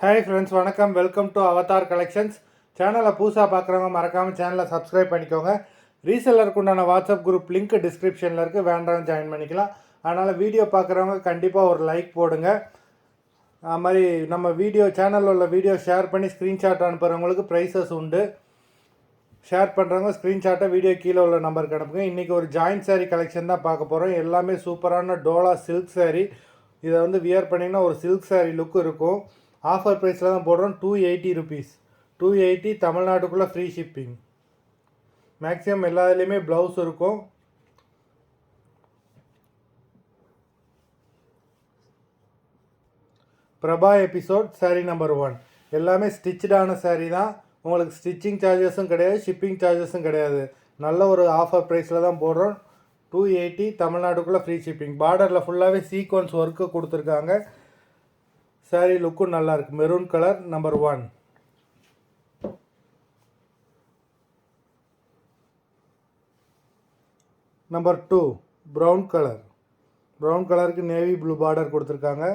Hi friends, வணக்கம். Welcome to Avatar collections. சேனலை புதுசாக பார்க்குறவங்க மறக்காமல் சேனலை சப்ஸ்கிரைப் பண்ணிக்கோங்க. ரீசெல்லருக்கு உண்டான வாட்ஸ்அப் குரூப் லிங்க் டிஸ்கிரிப்ஷனில் இருக்குது, வேண்டாம் ஜாயின் பண்ணிக்கலாம். அதனால் வீடியோ பார்க்குறவங்க கண்டிப்பாக ஒரு லைக் போடுங்க. அது மாதிரி நம்ம சேனலில் உள்ள வீடியோ ஷேர் பண்ணி ஸ்க்ரீன்ஷாட் அனுப்புகிறவங்களுக்கு ப்ரைஸஸ் உண்டு. ஷேர் பண்ணுறவங்க ஸ்க்ரீன்ஷாட்டை வீடியோ கீழே உள்ள நம்பருக்கு அனுப்புங்க. இன்றைக்கி ஒரு ஜாயின்ட் சாரீ கலெக்ஷன் தான் பார்க்க போகிறோம். எல்லாமே சூப்பரான டோலா சில்க் சாரீ. இதை வியர் பண்ணிங்கன்னா ஒரு சில்க் சாரீ லுக் இருக்கும். ஆஃபர் ப்ரைஸில் தான் போடுறோம். 280 ருபீஸ். 280 தமிழ்நாட்டுக்குள்ளே ஃப்ரீ ஷிப்பிங். மேக்ஸிமம் எல்லா இதுலேயுமே ப்ளவுஸ் இருக்கும். Prabha episode sari number 1. எல்லாமே ஸ்டிச்சான சாரீ தான். உங்களுக்கு ஸ்டிச்சிங் சார்ஜஸும் கிடையாது, ஷிப்பிங் சார்ஜஸும் கிடையாது. நல்ல ஒரு ஆஃபர் ப்ரைஸில் தான் போடுறோம். 280 தமிழ்நாட்டுக்குள்ளே ஃப்ரீ ஷிப்பிங். பார்டரில் ஃபுல்லாகவே சீக்வன்ஸ் ஒர்க்கு கொடுத்துருக்காங்க. சாரீ லுக்கும் நல்லா இருக்கு. Maroon colour number 1. Number 2 brown colour. Brown கலருக்கு நேவி ப்ளூ பார்டர் கொடுத்துருக்காங்க.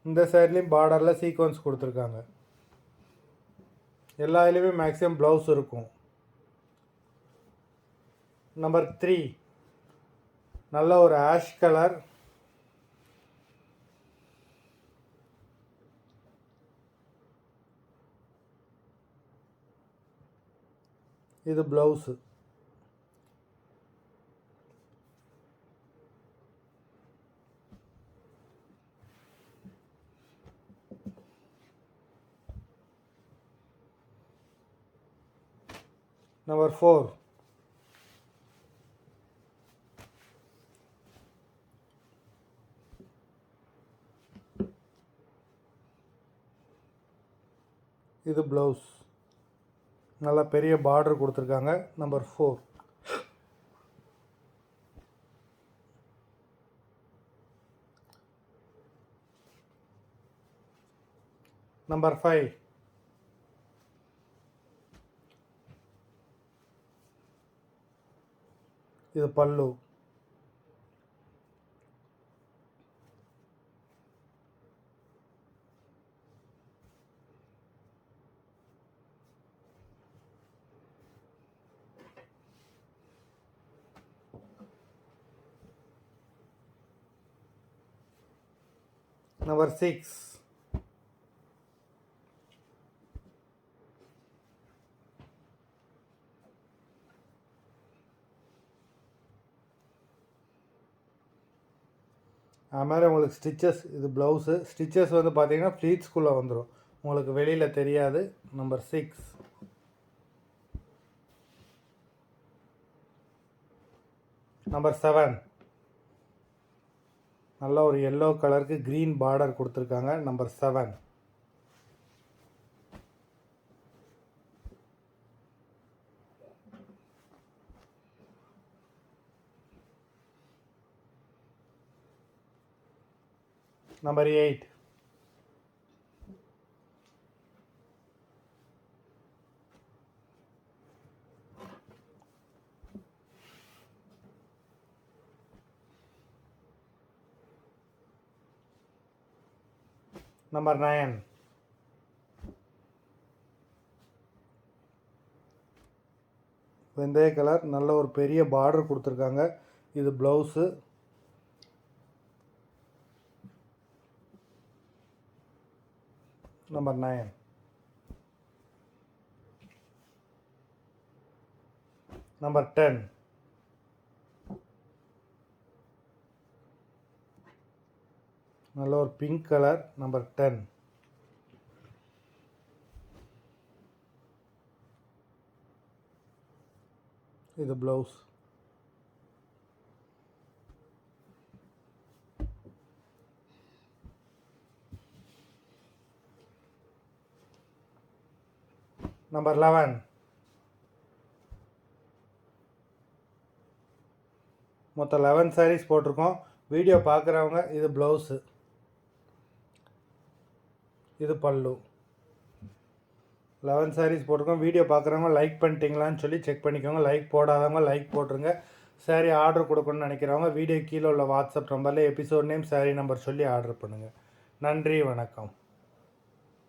இந்த சைட்லேயும் பார்டரில் சீக்வன்ஸ் கொடுத்துருக்காங்க. எல்லா இதுலேயுமே மேக்ஸிமம் ப்ளவுஸ் இருக்கும். நம்பர் 3 நல்ல ஒரு ஆஷ் கலர். இது ப்ளவுஸு. நம்பர் 4 இது ப்ளவுஸ். நல்லா பெரிய பார்டர் கொடுத்துருக்காங்க. நம்பர் 4. நம்பர் 5 இது பல்லு. நம்பர் 6 அது மாதிரி உங்களுக்கு ஸ்டிச்சஸ். இது ப்ளவுஸு. ஸ்டிச்சஸ் பார்த்தீங்கன்னா ஃப்ளீட்ஸ்குள்ளே வந்துடும், உங்களுக்கு வெளியில் தெரியாது. நம்பர் 6. நம்பர் 7 நல்ல ஒரு எல்லோ கலருக்கு க்ரீன் பார்டர் கொடுத்துருக்காங்க. நம்பர் 7. நம்பர் 8 நம்பர் 9 வெந்தய கலர். நல்ல ஒரு பெரிய பார்டர் கொடுத்துருக்காங்க. இது ப்ளவுஸு. நம்பர் 9. நம்பர் 10 நல்ல ஒரு பிங்க் கலர். நம்பர் 10. இது ப்ளவுஸ். நம்பர் 11 மொத்தம் 11 சாரீஸ் போட்டிருக்கோம். வீடியோ பார்க்குறவங்க இது ப்ளவுஸு, இது பல்லு. 11 சாரீஸ் போட்டிருக்கோம். வீடியோ பார்க்குறவங்க லைக் பண்ணிட்டீங்களான்னு சொல்லி செக் பண்ணிக்கோங்க. லைக் போடாதவங்க லைக் போட்டுருங்க. சாரீ ஆர்டர் கொடுக்கணும்னு நினைக்கிறவங்க வீடியோ கீழே உள்ள வாட்ஸ்அப் நம்பரில் எபிசோட் நேம், சாரீ நம்பர் சொல்லி ஆர்டர் பண்ணுங்கள். நன்றி, வணக்கம்.